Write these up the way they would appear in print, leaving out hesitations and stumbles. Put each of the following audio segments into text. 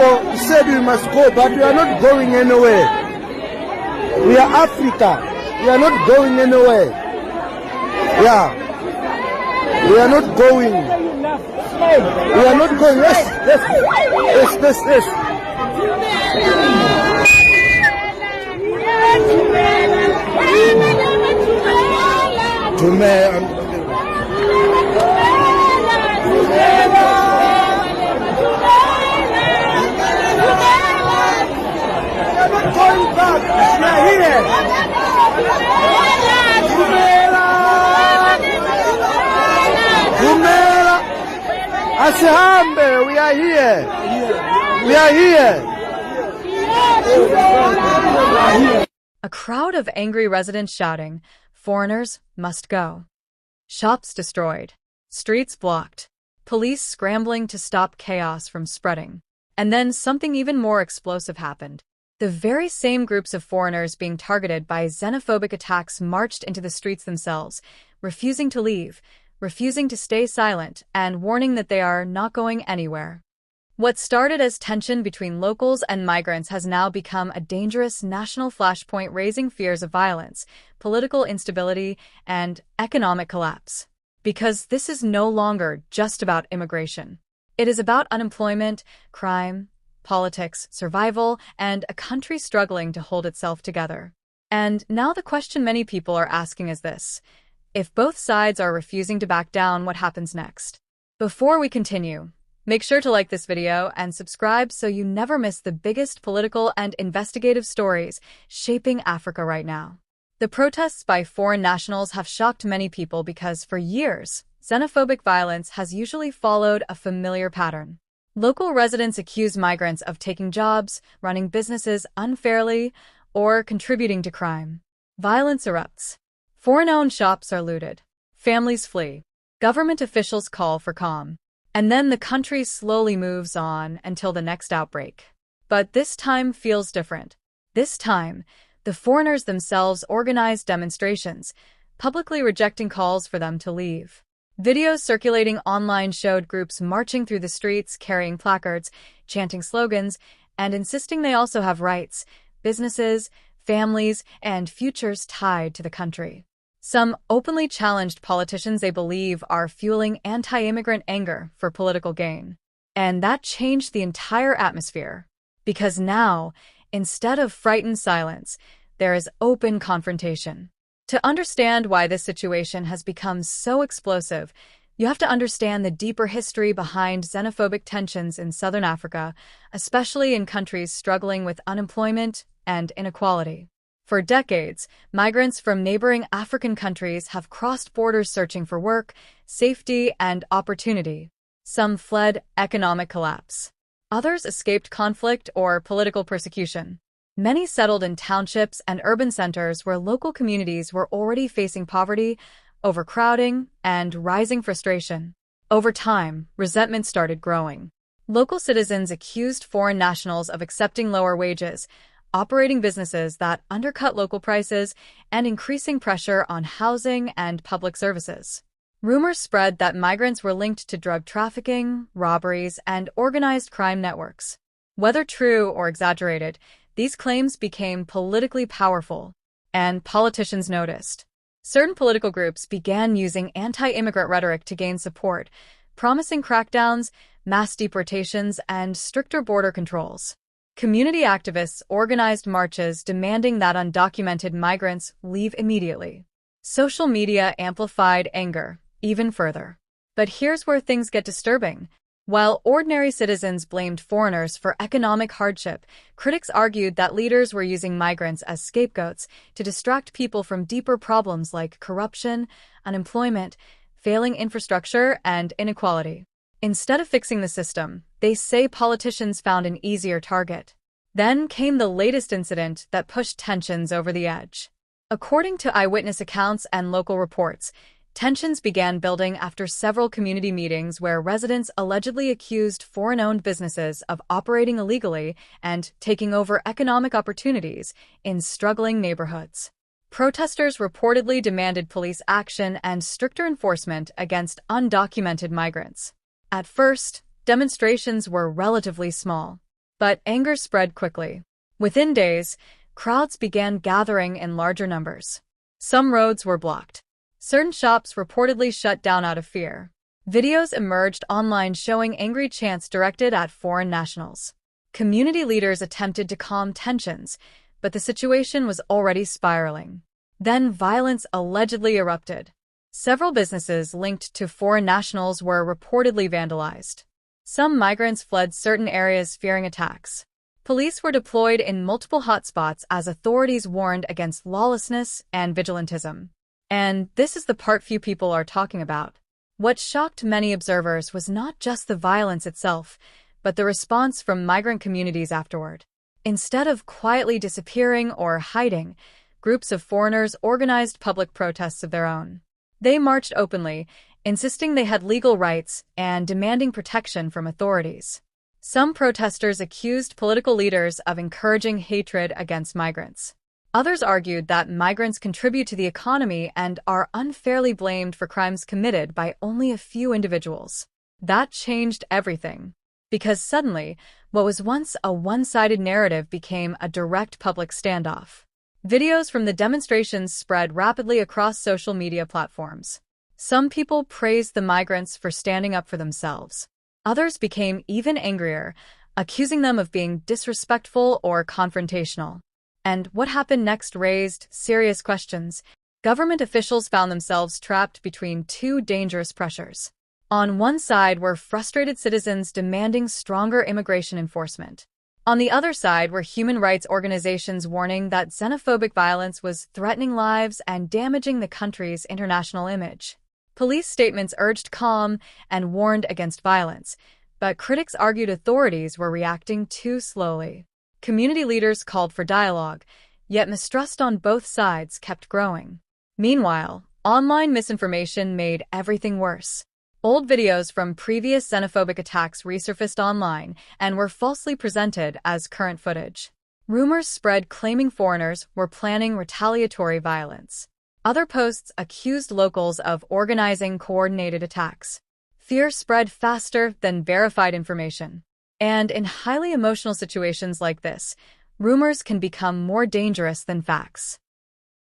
people said we must go, but we are not going anywhere. We are Africa. We are not going anywhere. Yeah. We are not going. We are not going. Yes. Going back. We are here. Asihambe, we are here. We are here. A crowd of angry residents shouting, "Foreigners must go." Shops destroyed. Streets blocked. Police scrambling to stop chaos from spreading. And then something even more explosive happened. The very same groups of foreigners being targeted by xenophobic attacks marched into the streets themselves, refusing to leave, refusing to stay silent, and warning that they are not going anywhere. What started as tension between locals and migrants has now become a dangerous national flashpoint, raising fears of violence, political instability, and economic collapse. Because this is no longer just about immigration. It is about unemployment, crime, politics, survival, and a country struggling to hold itself together. And now the question many people are asking is this: if both sides are refusing to back down, what happens next? Before we continue, make sure to like this video and subscribe so you never miss the biggest political and investigative stories shaping Africa right now. The protests by foreign nationals have shocked many people because, for years, xenophobic violence has usually followed a familiar pattern. Local residents accuse migrants of taking jobs, running businesses unfairly, or contributing to crime. Violence erupts. Foreign-owned shops are looted. Families flee. Government officials call for calm. And then the country slowly moves on until the next outbreak. But this time feels different. This time, the foreigners themselves organized demonstrations, publicly rejecting calls for them to leave. Videos circulating online showed groups marching through the streets, carrying placards, chanting slogans, and insisting they also have rights, businesses, families, and futures tied to the country. Some openly challenged politicians they believe are fueling anti-immigrant anger for political gain. And that changed the entire atmosphere. Because now, instead of frightened silence, there is open confrontation. To understand why this situation has become so explosive, you have to understand the deeper history behind xenophobic tensions in southern Africa, especially in countries struggling with unemployment and inequality. For decades, migrants from neighboring African countries have crossed borders searching for work, safety, and opportunity. Some fled economic collapse. Others escaped conflict or political persecution. Many settled in townships and urban centers where local communities were already facing poverty, overcrowding, and rising frustration. Over time, resentment started growing. Local citizens accused foreign nationals of accepting lower wages, operating businesses that undercut local prices, and increasing pressure on housing and public services. Rumors spread that migrants were linked to drug trafficking, robberies, and organized crime networks. Whether true or exaggerated, these claims became politically powerful, and politicians noticed. Certain political groups began using anti-immigrant rhetoric to gain support, promising crackdowns, mass deportations, and stricter border controls. Community activists organized marches demanding that undocumented migrants leave immediately. Social media amplified anger even further. But here's where things get disturbing. While ordinary citizens blamed foreigners for economic hardship, critics argued that leaders were using migrants as scapegoats to distract people from deeper problems like corruption, unemployment, failing infrastructure, and inequality. Instead of fixing the system, they say politicians found an easier target. Then came the latest incident that pushed tensions over the edge. According to eyewitness accounts and local reports, tensions began building after several community meetings where residents allegedly accused foreign-owned businesses of operating illegally and taking over economic opportunities in struggling neighborhoods. Protesters reportedly demanded police action and stricter enforcement against undocumented migrants. At first, demonstrations were relatively small. But anger spread quickly. Within days, crowds began gathering in larger numbers. Some roads were blocked. Certain shops reportedly shut down out of fear. Videos emerged online showing angry chants directed at foreign nationals. Community leaders attempted to calm tensions, but the situation was already spiraling. Then violence allegedly erupted. Several businesses linked to foreign nationals were reportedly vandalized. Some migrants fled certain areas fearing attacks. Police were deployed in multiple hotspots as authorities warned against lawlessness and vigilantism. And this is the part few people are talking about. What shocked many observers was not just the violence itself, but the response from migrant communities afterward. Instead of quietly disappearing or hiding, groups of foreigners organized public protests of their own. They marched openly, insisting they had legal rights and demanding protection from authorities. Some protesters accused political leaders of encouraging hatred against migrants. Others argued that migrants contribute to the economy and are unfairly blamed for crimes committed by only a few individuals. That changed everything. Because suddenly, what was once a one-sided narrative became a direct public standoff. Videos from the demonstrations spread rapidly across social media platforms. Some people praised the migrants for standing up for themselves. Others became even angrier, accusing them of being disrespectful or confrontational. And what happened next raised serious questions. Government officials found themselves trapped between two dangerous pressures. On one side were frustrated citizens demanding stronger immigration enforcement. On the other side were human rights organizations warning that xenophobic violence was threatening lives and damaging the country's international image. Police statements urged calm and warned against violence, but critics argued authorities were reacting too slowly. Community leaders called for dialogue, yet mistrust on both sides kept growing. Meanwhile, online misinformation made everything worse. Old videos from previous xenophobic attacks resurfaced online and were falsely presented as current footage. Rumors spread claiming foreigners were planning retaliatory violence. Other posts accused locals of organizing coordinated attacks. Fear spread faster than verified information. And in highly emotional situations like this, rumors can become more dangerous than facts.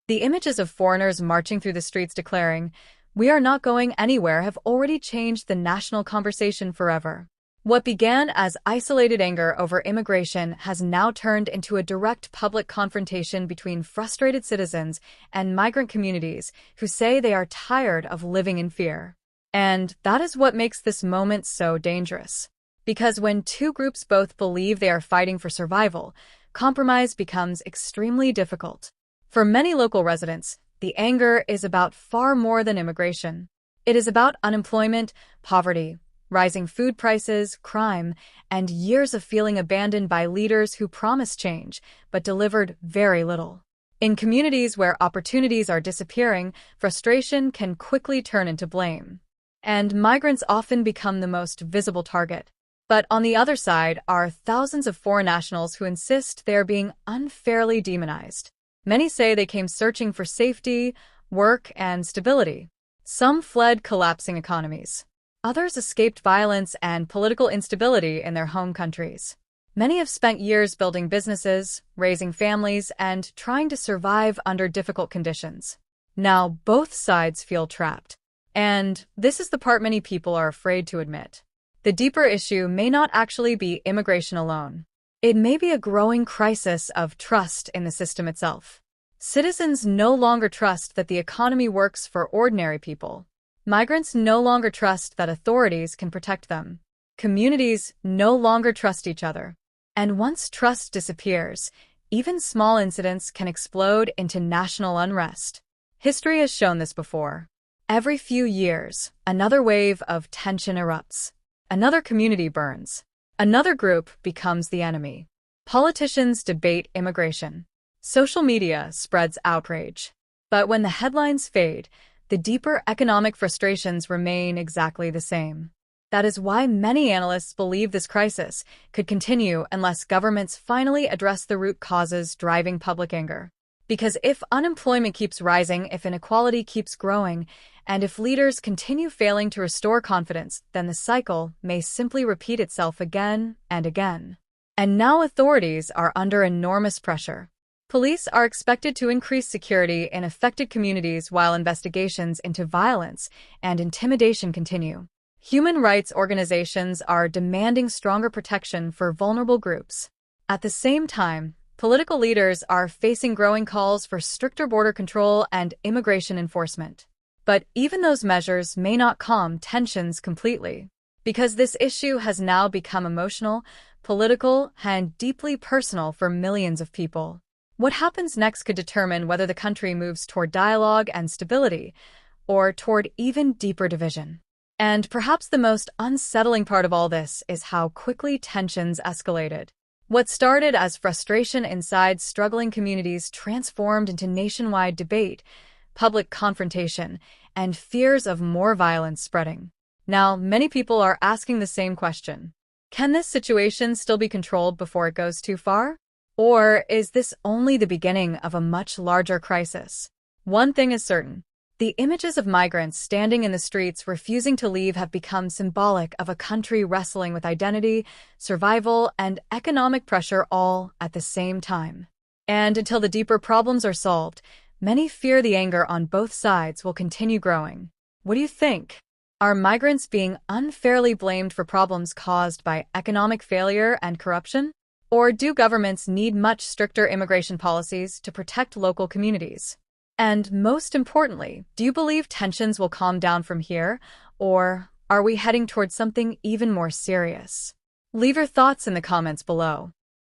The images of foreigners marching through the streets declaring, "We are not going anywhere," have already changed the national conversation forever. What began as isolated anger over immigration has now turned into a direct public confrontation between frustrated citizens and migrant communities who say they are tired of living in fear. And that is what makes this moment so dangerous. Because when two groups both believe they are fighting for survival, compromise becomes extremely difficult. For many local residents, the anger is about far more than immigration. It is about unemployment, poverty, rising food prices, crime, and years of feeling abandoned by leaders who promised change but delivered very little. In communities where opportunities are disappearing, frustration can quickly turn into blame. And migrants often become the most visible target. But on the other side are thousands of foreign nationals who insist they are being unfairly demonized. Many say they came searching for safety, work, and stability. Some fled collapsing economies. Others escaped violence and political instability in their home countries. Many have spent years building businesses, raising families, and trying to survive under difficult conditions. Now both sides feel trapped. And this is the part many people are afraid to admit. The deeper issue may not actually be immigration alone. It may be a growing crisis of trust in the system itself. Citizens no longer trust that the economy works for ordinary people. Migrants no longer trust that authorities can protect them. Communities no longer trust each other. And once trust disappears, even small incidents can explode into national unrest. History has shown this before. Every few years, another wave of tension erupts. Another community burns. Another group becomes the enemy. Politicians debate immigration. Social media spreads outrage. But when the headlines fade, the deeper economic frustrations remain exactly the same. That is why many analysts believe this crisis could continue unless governments finally address the root causes driving public anger. Because if unemployment keeps rising, if inequality keeps growing, and if leaders continue failing to restore confidence, then the cycle may simply repeat itself again and again. And now authorities are under enormous pressure. Police are expected to increase security in affected communities while investigations into violence and intimidation continue. Human rights organizations are demanding stronger protection for vulnerable groups. At the same time, political leaders are facing growing calls for stricter border control and immigration enforcement. But even those measures may not calm tensions completely, because this issue has now become emotional, political, and deeply personal for millions of people. What happens next could determine whether the country moves toward dialogue and stability, or toward even deeper division. And perhaps the most unsettling part of all this is how quickly tensions escalated. What started as frustration inside struggling communities transformed into nationwide debate, public confrontation, and fears of more violence spreading. Now, many people are asking the same question. Can this situation still be controlled before it goes too far? Or is this only the beginning of a much larger crisis? One thing is certain. The images of migrants standing in the streets refusing to leave have become symbolic of a country wrestling with identity, survival, and economic pressure all at the same time. And until the deeper problems are solved, many fear the anger on both sides will continue growing. What do you think? Are migrants being unfairly blamed for problems caused by economic failure and corruption? Or do governments need much stricter immigration policies to protect local communities? And most importantly, do you believe tensions will calm down from here, or are we heading towards something even more serious? Leave your thoughts in the comments below.